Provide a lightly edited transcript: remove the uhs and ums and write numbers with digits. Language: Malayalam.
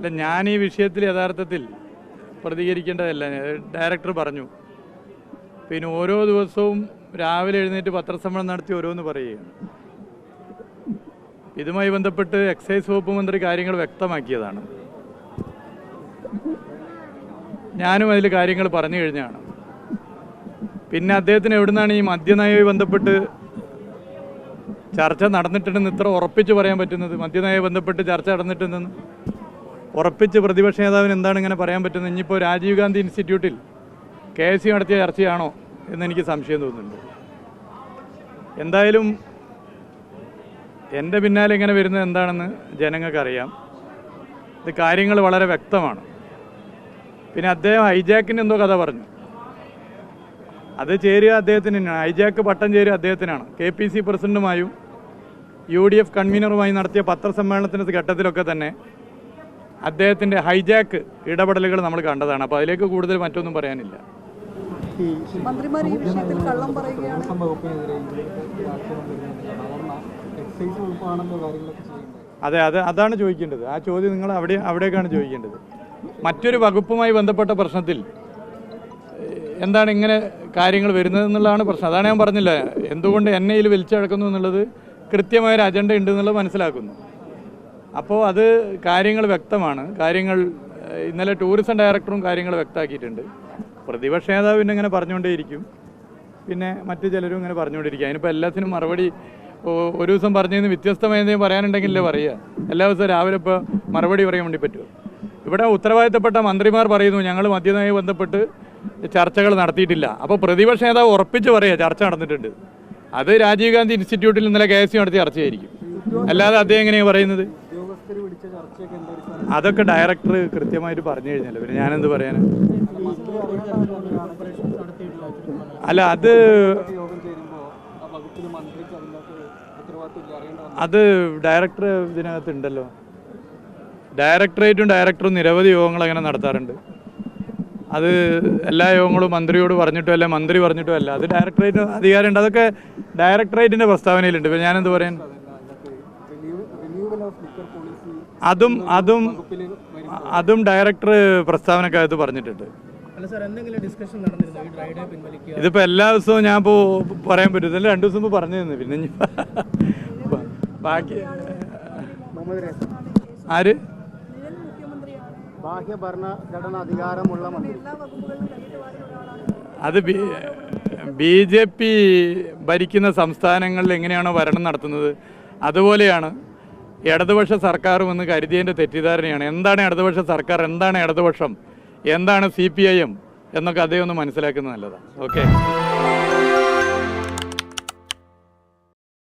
അല്ല, ഞാൻ ഈ വിഷയത്തിൽ യഥാർത്ഥത്തിൽ പ്രതികരിക്കേണ്ടതല്ല. ഡയറക്ടർ പറഞ്ഞു. പിന്നെ ഓരോ ദിവസവും രാവിലെ എഴുന്നേറ്റ് പത്രസമ്മേളനം നടത്തി ഓരോന്ന് പറയുകയാണ്. ഇതുമായി ബന്ധപ്പെട്ട് എക്സൈസ് വകുപ്പ് മന്ത്രി കാര്യങ്ങൾ വ്യക്തമാക്കിയതാണ്. ഞാനും അതിൽ കാര്യങ്ങൾ പറഞ്ഞു കഴിഞ്ഞാണ്. പിന്നെ അദ്ദേഹത്തിന് എവിടുന്നാണ് ഈ മദ്യനയവുമായി ബന്ധപ്പെട്ട് ചർച്ച നടന്നിട്ടുണ്ടെന്ന് ഇത്ര ഉറപ്പിച്ച് പറയാൻ പറ്റുന്നത്? മദ്യനയവുമായി ബന്ധപ്പെട്ട് ചർച്ച നടന്നിട്ടുണ്ടെന്ന് ഉറപ്പിച്ച് പ്രതിപക്ഷ നേതാവിന് എന്താണ് ഇങ്ങനെ പറയാൻ പറ്റുന്നത്? ഇനിയിപ്പോൾ രാജീവ് ഗാന്ധി ഇൻസ്റ്റിറ്റ്യൂട്ടിൽ KSU നടത്തിയ ചർച്ചയാണോ എന്നെനിക്ക് സംശയം തോന്നുന്നുണ്ട്. എന്തായാലും എൻ്റെ പിന്നാലെ ഇങ്ങനെ വരുന്നത് എന്താണെന്ന് ജനങ്ങൾക്കറിയാം. ഇത് കാര്യങ്ങൾ വളരെ വ്യക്തമാണ്. പിന്നെ അദ്ദേഹം ഹൈജാക്കിന് എന്തോ കഥ പറഞ്ഞു. അത് ചേരുക അദ്ദേഹത്തിന് തന്നെയാണ്. ഹൈജാക്ക് പട്ടം ചേരുക അദ്ദേഹത്തിനാണ്. KPC പ്രസിഡന്റുമായും UDF കൺവീനറുമായി നടത്തിയ പത്രസമ്മേളനത്തിൻ്റെ ഘട്ടത്തിലൊക്കെ തന്നെ അദ്ദേഹത്തിൻ്റെ ഹൈജാക്ക് ഇടപെടലുകൾ നമ്മൾ കണ്ടതാണ്. അപ്പോൾ അതിലേക്ക് കൂടുതൽ മറ്റൊന്നും പറയാനില്ല. മന്ത്രിമാർ ഈ വിഷയത്തിൽ കള്ളം പറയുകയാണ്. അതെ, അതാണ് ചോദിക്കേണ്ടത്. ആ ചോദ്യം നിങ്ങൾ അവിടേക്കാണ് ചോദിക്കേണ്ടത്. മറ്റൊരു വകുപ്പുമായി ബന്ധപ്പെട്ട പ്രശ്നത്തിൽ എന്താണ് ഇങ്ങനെ കാര്യങ്ങൾ വരുന്നത് എന്നുള്ളതാണ് പ്രശ്നം. അതാണ് ഞാൻ പറഞ്ഞില്ല, എന്തുകൊണ്ട് എന്നെ ഇതിൽ വലിച്ചടക്കുന്നു എന്നുള്ളത് കൃത്യമായൊരു അജണ്ട ഉണ്ട് എന്നുള്ളത് മനസ്സിലാക്കുന്നു. അപ്പോൾ അത് കാര്യങ്ങൾ വ്യക്തമാണ്. കാര്യങ്ങൾ ഇന്നലെ ടൂറിസം ഡയറക്ടറും കാര്യങ്ങൾ വ്യക്തമാക്കിയിട്ടുണ്ട്. പ്രതിപക്ഷ നേതാവ് പിന്നെ ഇങ്ങനെ പറഞ്ഞുകൊണ്ടേയിരിക്കും, പിന്നെ മറ്റു ചിലരും ഇങ്ങനെ പറഞ്ഞുകൊണ്ടിരിക്കും. അതിനിപ്പോൾ എല്ലാത്തിനും മറുപടി ഒരു ദിവസം പറഞ്ഞതിന് വ്യത്യസ്തമായ എന്തെങ്കിലും പറയാനുണ്ടെങ്കിലല്ലേ പറയുക. എല്ലാ ദിവസവും രാവിലെ ഇപ്പോൾ മറുപടി പറയാൻ വേണ്ടി പറ്റുമോ? ഇവിടെ ഉത്തരവാദിത്തപ്പെട്ട മന്ത്രിമാർ പറയുന്നു ഞങ്ങൾ മദ്യനയവുമായി ബന്ധപ്പെട്ട് ചർച്ചകൾ നടത്തിയിട്ടില്ല. അപ്പോൾ പ്രതിപക്ഷ നേതാവ് ഉറപ്പിച്ച് പറയുക ചർച്ച നടന്നിട്ടുണ്ട്. അത് രാജീവ് ഗാന്ധി ഇൻസ്റ്റിറ്റ്യൂട്ടിൽ ഇന്നലെ KSU നടത്തിയ ചർച്ചയായിരിക്കും. അല്ലാതെ അദ്ദേഹം എങ്ങനെയാണ് പറയുന്നത്? അതൊക്കെ ഡയറക്ടർ കൃത്യമായിട്ട് പറഞ്ഞു കഴിഞ്ഞല്ലോ, പിന്നെ ഞാനെന്ത് പറയാൻ? അല്ല, അത് ഡയറക്ടർ ഇതിനകത്തുണ്ടല്ലോ. ഡയറക്ടറും നിരവധി യോഗങ്ങൾ അങ്ങനെ നടത്താറുണ്ട്. അത് എല്ലാ യോഗങ്ങളും മന്ത്രിയോട് പറഞ്ഞിട്ടും അല്ല, മന്ത്രി പറഞ്ഞിട്ടും അല്ല. അത് ഡയറക്ടറേറ്റ് അധികാരമുണ്ട്. അതൊക്കെ ഡയറക്ടറേറ്റിൻ്റെ പ്രസ്താവനയിലുണ്ട്. ഇപ്പം ഞാനെന്ത് പറയാൻ? അതും ഡയറക്ടർ പ്രസ്താവനക്കകത്ത് പറഞ്ഞിട്ടുണ്ട്. ഇതിപ്പോൾ എല്ലാ ദിവസവും ഞാൻ ഇപ്പോൾ പറയാൻ പറ്റും. ഇതല്ല 2 ദിവസം മുമ്പ് പറഞ്ഞു തന്നു. പിന്നെ ബാക്കി ആര്? അത് BJP ഭരിക്കുന്ന സംസ്ഥാനങ്ങളിൽ എങ്ങനെയാണോ ഭരണം നടത്തുന്നത് അതുപോലെയാണ് ഇടതുപക്ഷ സർക്കാരും എന്ന് കരുതിയതിൻ്റെ തെറ്റിദ്ധാരണയാണ്. എന്താണ് ഇടതുപക്ഷ സർക്കാർ, എന്താണ് ഇടതുപക്ഷം, എന്താണ് CPIM എന്നൊക്കെ അദ്ദേഹം ഒന്ന് മനസ്സിലാക്കുന്നത് നല്ലതാണ്. ഓക്കെ.